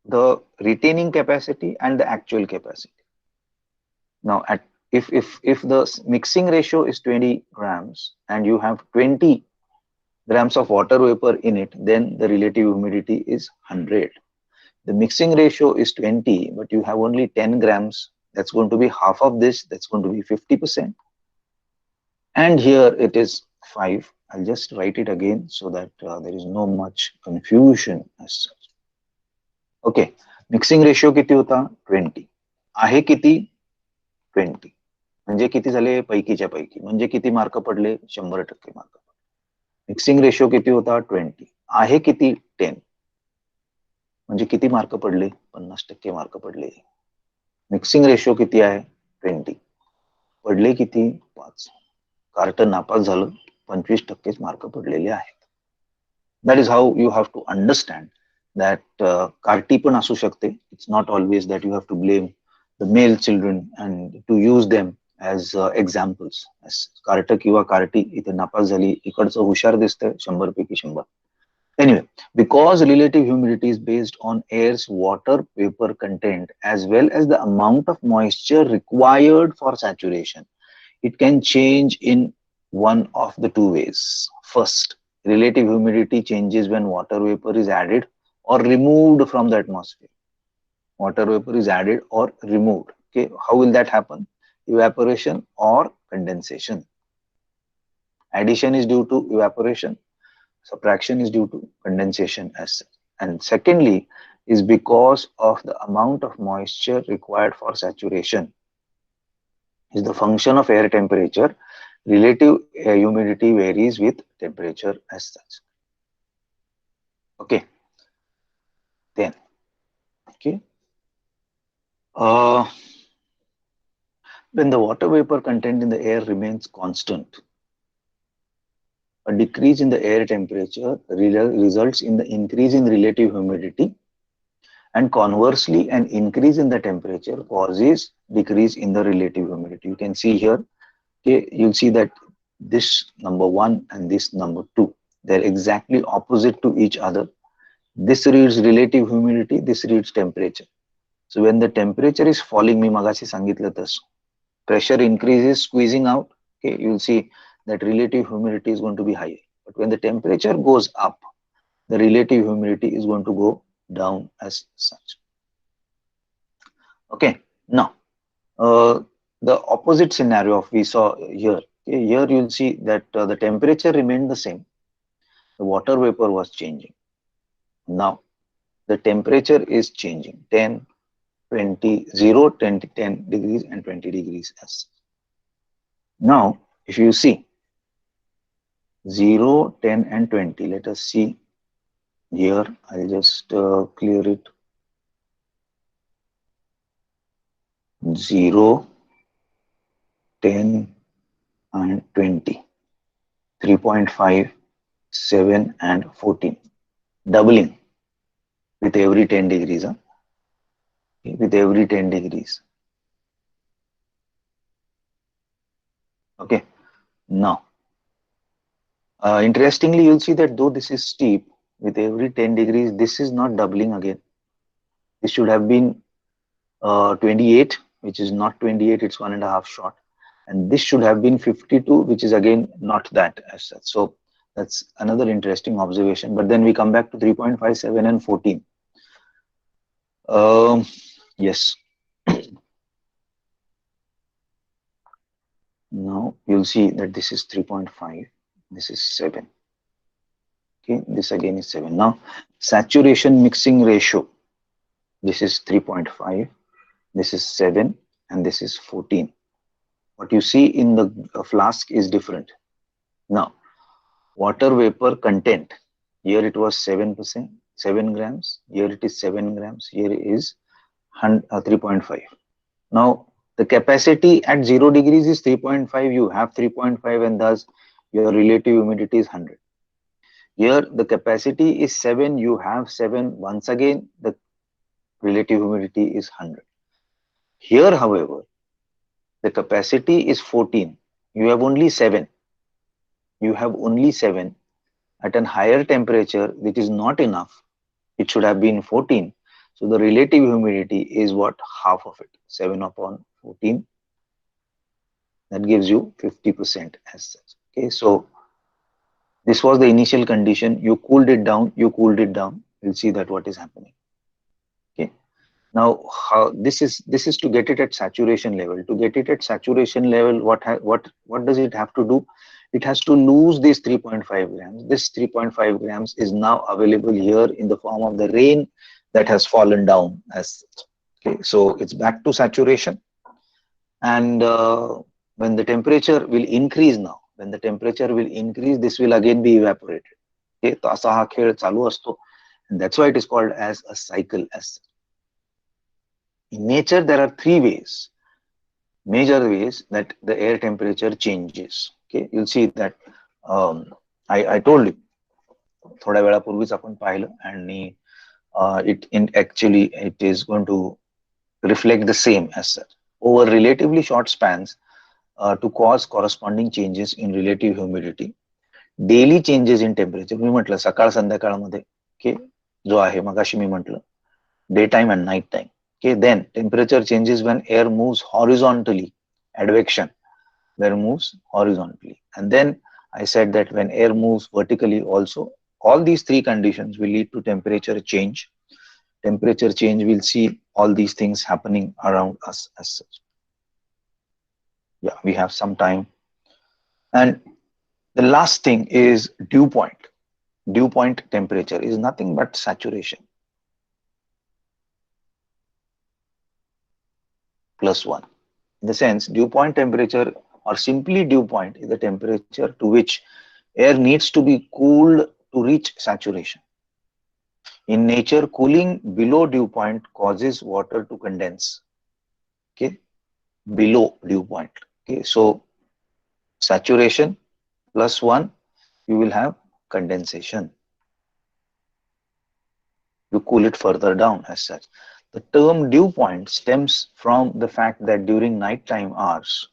the retaining capacity and the actual capacity. Now, if the mixing ratio is 20 grams and you have 20 grams of water vapor in it, then the relative humidity is 100. The mixing ratio is 20, but you have only 10 grams. That's going to be half of this. That's going to be 50%. And here it is 5. I'll just write it again so that there is no much confusion as such. Okay, mixing ratio किती होता? 20. आहे किती? 20. म्हणजे किती झाले? पैकीच्या पैकी. म्हणजे किती मार्क पडले? 100% मार्क पडले. मिक्सिंग रेशियो किती होता? 20. आहे किती? 10. म्हणजे किती मार्क पडले? 50% मार्क पडले. मिक्सिंग रेशियो किती आहे? 20. पडले किती? 5. कार्टन नापास झालं, 25% मार्क पडलेले आहेत. That is how you have to understand that कार्टी पण असू शकते. It's not always that you have to blame the male children and to use them as examples. Cart किंवा कार्टी इथे नापास झाली, इकडचं हुशार दिसतंय 100 पैकी 100. Anyway, because relative humidity is based on air's water vapor content as well as the amount of moisture required for saturation, it can change in one of the two ways. First, relative humidity changes when water vapor is added or removed from the atmosphere. Water vapor is added or removed. Okay, how will that happen? Evaporation or condensation. Addition is due to evaporation, subtraction is due to condensation as such. And secondly, is because of the amount of moisture required for saturation. Is the function of air temperature. Relative humidity varies with temperature as such. Okay. Then, okay. When the water vapor content in the air remains constant, a decrease in the air temperature results in the increase in relative humidity, and conversely, an increase in the temperature causes decrease in the relative humidity. You can see here, okay, you'll see that this number 1 and this number 2, they're exactly opposite to each other. This reads relative humidity, this reads temperature. So when the temperature is falling, मी मगाशी सांगितलं तसं, pressure increases, squeezing out, okay, you'll see that relative humidity is going to be higher. But when the temperature goes up, the relative humidity is going to go down as such. Okay, now the opposite scenario we saw here. Okay, here you'll see that the temperature remained the same, the water vapor was changing. Now the temperature is changing 10, 20, 0, 10, 10 degrees and 20 degrees as such. Now if you see 0, 10 and 20, let us see here. I'll just clear it. 0, 10 and 20, 3.5, 7 and 14, doubling with every 10 degrees. Huh? With every 10 degrees. Okay, now interestingly, you'll see that though this is steep, with every 10 degrees, this is not doubling again. This should have been 28, which is not 28, it's 1.5 short. And this should have been 52, which is again not that as such. So that's another interesting observation. But then we come back to 3.5, 7 and 14. Yes. Now you'll see that this is 3.5, this is 7. Okay, this again is 7. Now saturation mixing ratio, this is 3.5, this is 7 and this is 14. What you see in the flask is different. Now water vapor content, here it was 7%, 7 grams, here it is 7 grams, here is 3.5. Now the capacity at 0 degrees is 3.5, you have 3.5 and thus your relative humidity is 100. Here the capacity is 7, you have 7, once again the relative humidity is 100. Here however, the capacity is 14, you have only 7. You have only 7 at a higher temperature, which is not enough. It should have been 14. So the relative humidity is what? Half of it, 7 upon 14. That gives you 50% as such. Okay, so this was the initial condition. You cooled it down, you cooled it down. You'll see that what is happening. Okay. Now, how this is to get it at saturation level. To get it at saturation level, what does it have to do? It has to lose this 3.5 grams. This 3.5 grams is now available here in the form of the rain that has fallen down as such. Okay, so it's back to saturation. And when the temperature will increase now, when the temperature will increase, this will again be evaporated. Okay, तो असा हा खेळ चालू असतो, and that's why it is called as a cycle. As in nature, there are 3 ways, major ways that the air temperature changes. Okay, you'll see that I told you थोड्या वेळापूर्वीच आपण पाहिलं आणि it is going to reflect the same as such over relatively short spans to cause corresponding changes in relative humidity. Daily changes in temperature मी म्हटलं सकाळ संध्याकाळमध्ये okay जो आहे मगाशी मी म्हटलं daytime and nighttime. Okay, then temperature changes when air moves horizontally, advection, where moves horizontally. And then I said that when air moves vertically also, all these three conditions will lead to temperature change. Temperature change, we'll see all these things happening around us as such. Yeah, we have some time. And the last thing is dew point. Dew point temperature is nothing but saturation. +1. In the sense, dew point temperature or simply dew point is the temperature to which air needs to be cooled to reach saturation. In nature, cooling below dew point causes water to condense. Okay, below dew point. Okay, so saturation +1, you will have condensation. You cool it further down as such. The term dew point stems from the fact that during nighttime hours,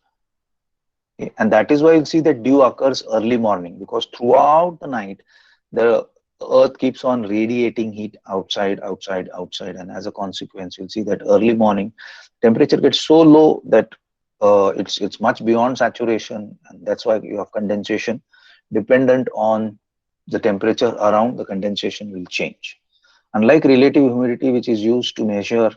okay, and that is why you'll see that dew occurs early morning, because throughout the night, the earth keeps on radiating heat outside, outside, outside. And as a consequence, you'll see that early morning temperature gets so low that it's much beyond saturation. And that's why you have condensation. Dependent on the temperature around, the condensation will change. Unlike relative humidity, which is used to measure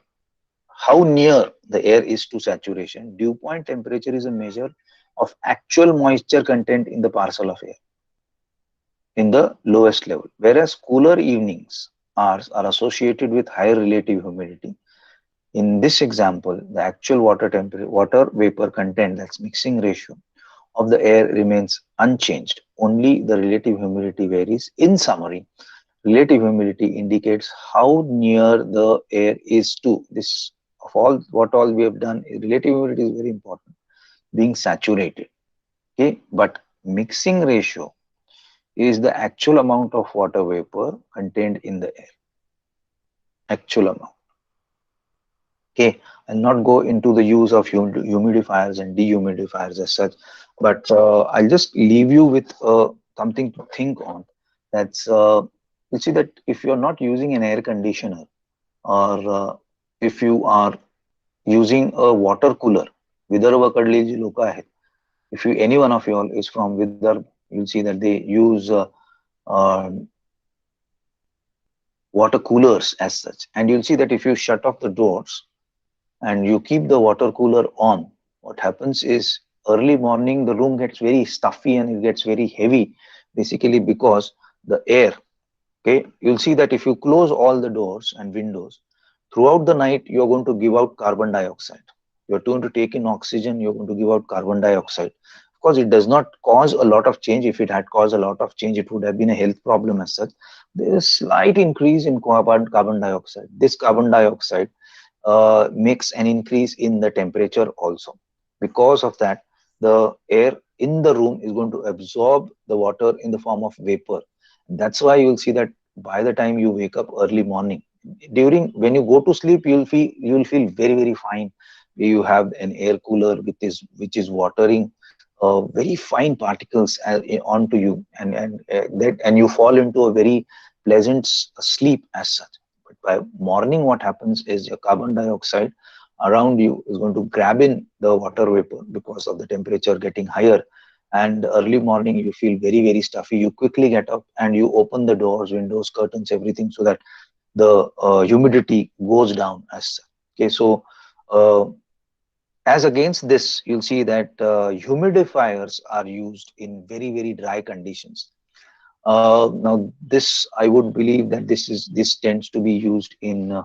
how near the air is to saturation, dew point temperature is a measure of actual moisture content in the parcel of air in the lowest level, whereas cooler evenings hours are associated with higher relative humidity. In this example, the actual water vapor content, that's mixing ratio of the air, remains unchanged. Only the relative humidity varies. In summary, relative humidity indicates how near the air is to this. Of all we have done, relative humidity is very important, being saturated. Okay, but mixing ratio is the actual amount of water vapor contained in the air. Actual amount. Okay, I'll not go into the use of humidifiers and dehumidifiers as such, but I'll just leave you with something to think on. That's you see that if you're not using an air conditioner, or if you are using a water cooler, विदर्भाकडली जी लोक आहेत, if you any one of you all is from Vidarbha, you'll see that they use water coolers as such, and you'll see that if you shut off the doors and you keep the water cooler on, what happens is early morning the room gets very stuffy and it gets very heavy, basically because the air, okay, you'll see that if you close all the doors and windows throughout the night, you're going to give out carbon dioxide. You're going to take in oxygen, you're going to give out carbon dioxide. Of course, it does not cause a lot of change. If it had caused a lot of change, it would have been a health problem as such. There is slight increase in carbon dioxide. This carbon dioxide makes an increase in the temperature also. Because of that, the air in the room is going to absorb the water in the form of vapor. That's why you'll see that by the time you wake up early morning, when you go to sleep, you'll feel very, very fine. You have an air cooler which is watering very fine particles onto you, and you fall into a very pleasant sleep as such. But by morning, what happens is your carbon dioxide around you is going to grab in the water vapor because of the temperature getting higher. And early morning, you feel very, very stuffy. You quickly get up and you open the doors, windows, curtains, everything, so that the humidity goes down as such. Okay, so as against this, you'll see that humidifiers are used in very, very dry conditions. Now, this I would believe that this tends to be used in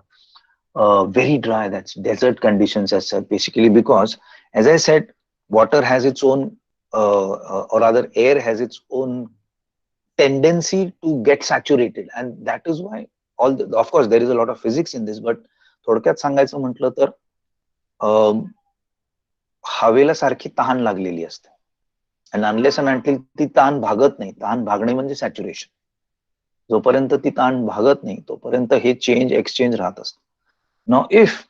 very dry, that's desert conditions as such, basically because, as I said, water has its own, or rather, air has its own tendency to get saturated, and that is why of course there is a lot of physics in this, but थोडक्यात सांगायचं म्हटलं तर हवेला सारखी तहान लागलेली असते, and unless and until ती तहान भागत नाही, तहान भागणे म्हणजे सॅच्युरेशन. जोपर्यंत ती ताण भागत नाही तोपर्यंत हे चेंज एक्सचेंज राहत असतं. Now if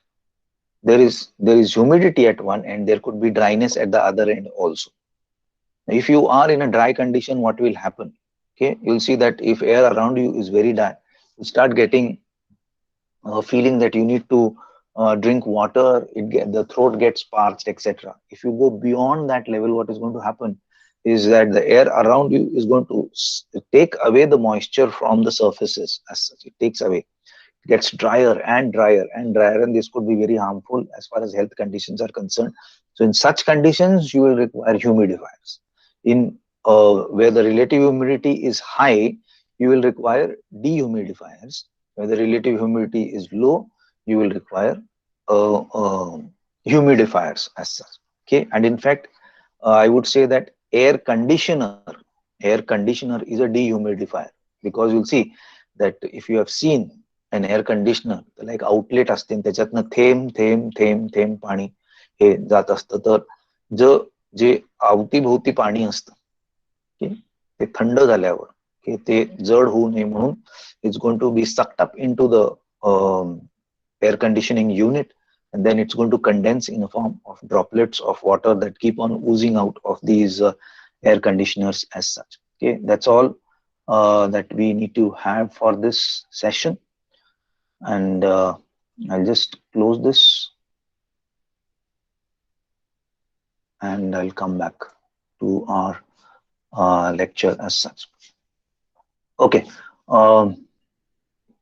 there is humidity at one end, there could be dryness at the other end also. If you are in a dry condition, what will happen? Okay, you'll see that if air around you is very dry, you start getting a feeling that you need to drink water, the throat gets parched, etc. If you go beyond that level, what is going to happen is that the air around you is going to take away the moisture from the surfaces. As such, it takes away, gets drier and drier and drier, and this could be very harmful as far as health conditions are concerned. So in such conditions, you will require humidifiers. In where the relative humidity is high, you will require dehumidifiers. Where the relative humidity is low, you will require humidifiers as such. Okay, and in fact, I would say that air conditioner is a dehumidifier, because you'll see that if you have seen an air conditioner, like outlet असते त्याच्यातनं थेंब थेंब थेंब थेंब पाणी हे जात असतं, तर जे अवतीभोवती पाणी असतं ते थंड झाल्यावर ते जड होऊ नये म्हणून it's going to be sucked up into the air conditioning unit, and then it's going to condense in a form of droplets of water that keep on oozing out of these air conditioners as such. Okay, that's all that we need to have for this session, and I'll just close this and I'll come back to our lecture as such. Okay,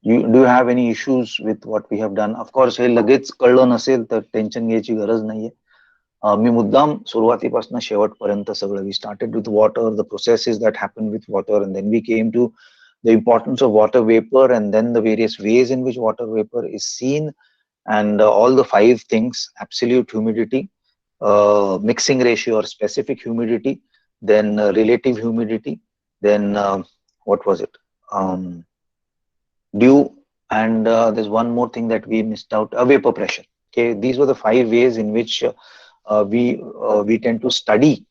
do you have any issues with what we have done? Of course, हे लगेच कळलं नसेल तर tension घ्यायची गरज नाहीये. मी मुद्दाम सुरुवातीपासून शेवटपर्यंत सगळं, we started with water, the processes that happen with water, and then we came to the importance of water vapor, and then the various ways in which water vapor is seen, and all the 5 things: absolute humidity, mixing ratio or specific humidity, then relative humidity, then what was it? Dew, and there's one more thing that we missed out, vapor pressure. Okay, these were the 5 ways in which we tend to study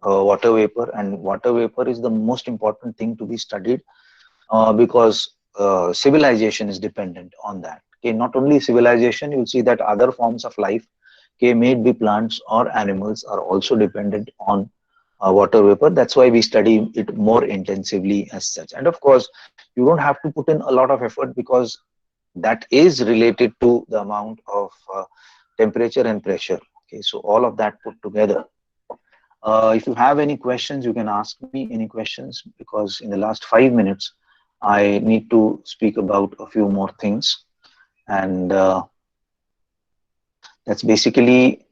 water vapor, and water vapor is the most important thing to be studied because civilization is dependent on that. Okay, not only civilization, you'll see that other forms of life, okay, may it be plants or animals, are also dependent on water vapor. That's why we study it more intensively as such. And of course, you don't have to put in a lot of effort, because that is related to the amount of temperature and pressure. Okay, so all of that put together. If you have any questions, you can ask me any questions, because in the last 5 minutes, I need to speak about a few more things. And that's basically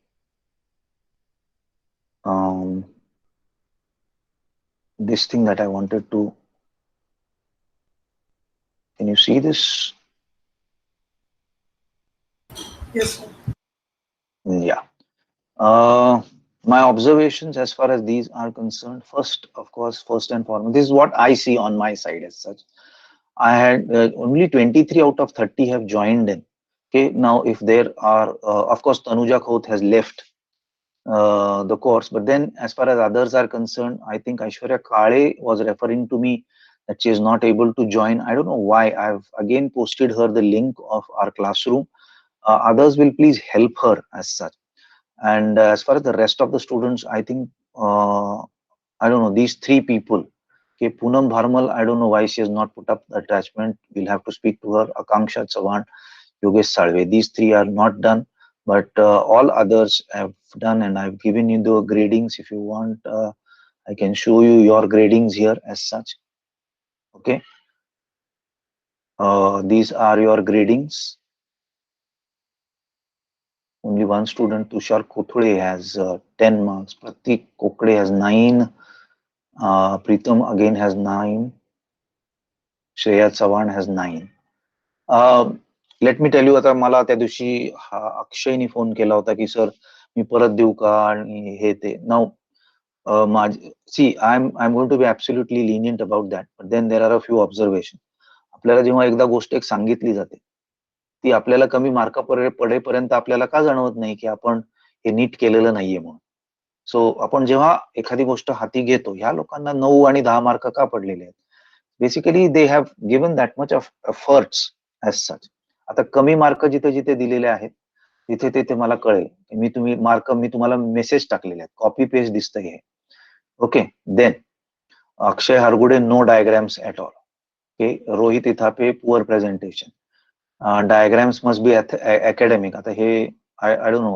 this thing that I wanted to. Can you see this? Yes, sir. Yeah. My observations as far as these are concerned, first and foremost, this is what I see on my side as such. I had only 23 out of 30 have joined in. Okay, now if there are, of course, Tanuja Khoth has left the course, but then as far as others are concerned, I think Aishwarya Kale was referring to me that she is not able to join. I don't know why. I've again posted her the link of our classroom. Others will please help her as such. And as far as the rest of the students, I think, I don't know, these 3 people. Okay, Poonam Bharmal, I don't know why she has not put up the attachment. We'll have to speak to her. Akanksha Chavan, Yogesh Salve. These 3 are not done, but all others have done, and I've given you the gradings. If you want, I can show you your gradings here as such. Okay. These are your gradings. Only one student, Tushar Kothule, has 10 marks. Pratik Kokde has 9. Pritam again has 9. Shreya Chavan has 9. Let me tell you, आता मला त्या दिवशी अक्षयनी phone केला होता की sir मी परत देऊ का आणि हे ते. Now see I am going to be absolutely lenient about that, but then there are a few observation. आपल्याला जेव्हा एकदा गोष्ट एक सांगितली जाते, ती आपल्याला कमी मार्क पडेपर्यंत आपल्याला का जाणवत नाही की आपण हे नीट केलेलं नाहीये म्हणून. सो आपण जेव्हा एखादी गोष्ट हाती घेतो, ह्या लोकांना 9 आणि 10 मार्क का पडलेले आहेत? Basically they have given that much of efforts as such. आता कमी मार्क जिथे जिथे दिलेले आहेत तिथे तिथे मला कळेल. मी तुम्हाला मेसेज टाकलेले आहेत, कॉपी पेस्ट दिसतंय हे. Okay, then Akshay Hargude no diagrams at all. Okay, Rohit Ithape poor presentation. Diagrams must be academic. आता हे आय डोंट नो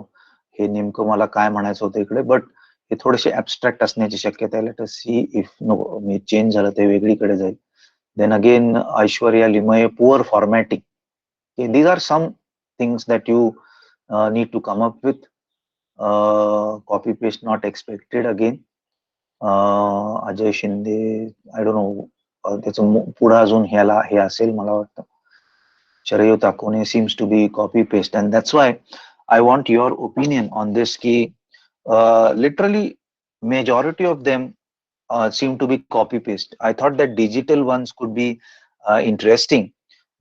हे नेमकं मला काय म्हणायचं होतं इकडे, बट हे थोडेसे ऍबस्ट्रॅक्ट असण्याची शक्यता आहे. Let us see if no me change झालं ते वेगळीकडे जाईल. Then again Aishwarya Limaye poor formatting. These are some things that you need to come up with. Copy paste not expected again. Ajay Shinde I don't know त्याचं पुढं अजून ह्याला हे असेल मला वाटतं. Sharayu Takone seems to be copy paste, and that's why I want your opinion on this. Ki literally majority of them seem to be copy paste. I thought that digital ones could be interesting,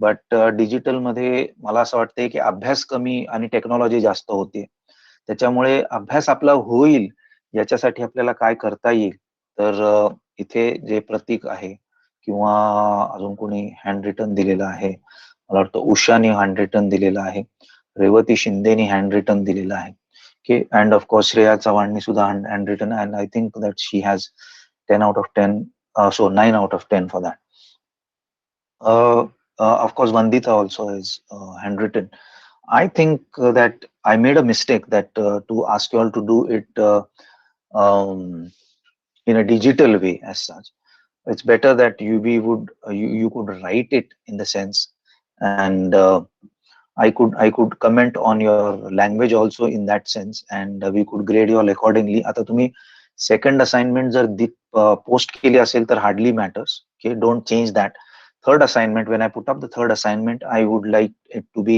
but digital मध्ये मला असं वाटतंय की अभ्यास कमी आणि technology जास्त होते. त्याच्यामुळे अभ्यास आपला होईल याच्यासाठी आपल्याला काय करता येईल, तर इथे जे प्रतीक आहे किंवा अजून कोणी हँड रिटन दिलेलं आहे, मला वाटतं उषाने हँड रिटन दिलेलं आहे, रेवती शिंदेनी हँड रिटन दिलेलं आहे. ओके, अँड ऑफकोर्स श्रेया चव्हाणनी सुद्धा hand written, and I think that she has 10 out of 10, so 9 out of 10 for that. Of course, Vandita also is handwritten. I think that I made a mistake that to ask you all to do it in a digital way as such. It's better that you could write it in the sense, and I could comment on your language also in that sense, and we could grade you all accordingly. आता तुम्ही second assignment जर post केली असेल तर hardly matters. Okay, don't change that. Third assignment, when I put up the third assignment, I would like it to be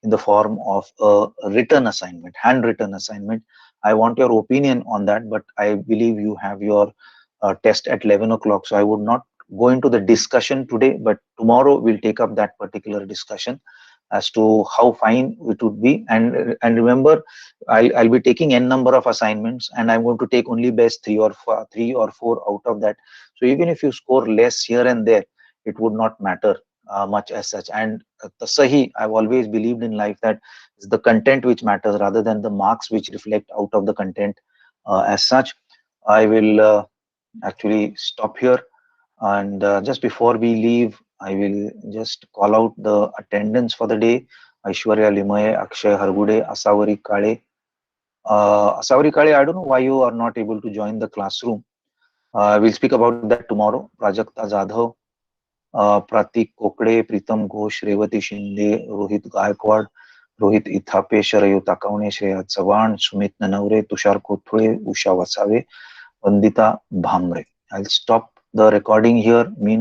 in the form of a written assignment, handwritten assignment. I want your opinion on that, but I believe you have your test at 11 o'clock, so I would not go into the discussion today, but tomorrow we'll take up that particular discussion as to how fine it would be. And remember, I'll be taking n number of assignments, and I'm going to take only best three or four out of that. So even if you score less here and there, it would not matter much as such. And tasahi, I've always believed in life that it's the content which matters rather than the marks which reflect out of the content as such. I will actually stop here, and just before we leave, I will just call out the attendance for the day. Aishwarya Limaye, Akshay Hargude, Asawari Kale. Asawari Kale, I don't know why you are not able to join the classroom. We'll speak about that tomorrow. Prajakta Jadhav, Pratik Kokde, Pritam Ghosh, Revati Shinde, Rohit Gaikwad, Rohit Ithape, Sharayu Takane, Shreya Chavan, Sumit Nanavre, Tushar Kothule, Usha Vasave, Vandita Bhamre. I'll stop the recording here. Meanwhile,